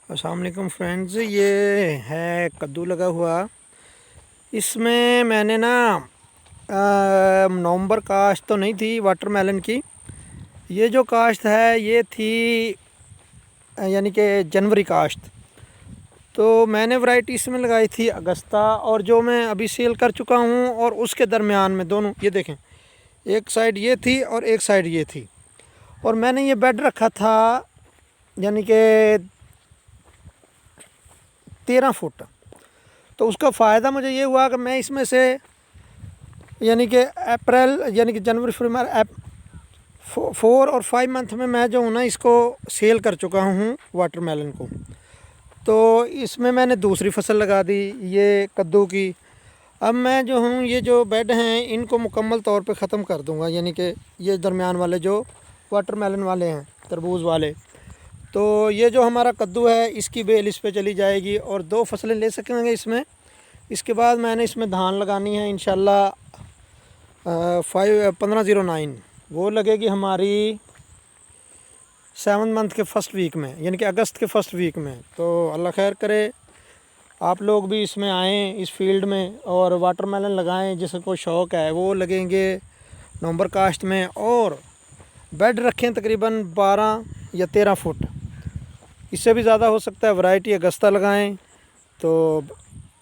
अस्सलाम वालेकुम फ्रेंड्स, ये है कद्दू लगा हुआ। इसमें मैंने ना नवंबर काश्त तो नहीं थी वाटरमेलन की। ये जो काश्त है ये थी यानी कि जनवरी काश्त। तो मैंने वैरायटी इसमें लगाई थी अगस्ता, और जो मैं अभी सेल कर चुका हूँ और उसके दरमियान में दोनों, ये देखें, एक साइड ये थी और एक साइड ये थी। और मैंने ये बेड रखा था यानी कि 13 फुट। तो उसका फ़ायदा मुझे ये हुआ कि मैं इसमें से यानी कि अप्रैल यानी कि जनवरी फरवरी 4 और 5 मंथ में मैं जो हूँ ना इसको सेल कर चुका हूँ वाटरमेलन को। तो इसमें मैंने दूसरी फसल लगा दी ये कद्दू की। अब मैं जो हूँ ये जो बेड हैं इनको मुकम्मल तौर पे ख़त्म कर दूँगा, यानी कि ये दरमियान वाले जो वाटरमेलन वाले हैं, तरबूज वाले। तो ये जो हमारा कद्दू है इसकी बेल इस पे चली जाएगी और 2 फसलें ले सकेंगे इसमें। इसके बाद मैंने इसमें धान लगानी है इंशाल्लाह 1509, वो लगेगी हमारी 7 मंथ के फ़र्स्ट वीक में, यानी कि अगस्त के फ़र्स्ट वीक में। तो अल्लाह खैर करे, आप लोग भी इसमें आएँ इस फील्ड में और वाटरमेलन लगाएं। जिसे कोई शौक़ है वो लगेंगे नवंबर काश्त में। और बेड रखें तकरीबन 12 या 13 फुट, इससे भी ज़्यादा हो सकता है। वैरायटी अगस्ता लगाएं तो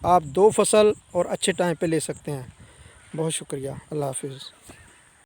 आप 2 फसल और अच्छे टाइम पे ले सकते हैं। बहुत शुक्रिया, अल्लाह हाफिज़।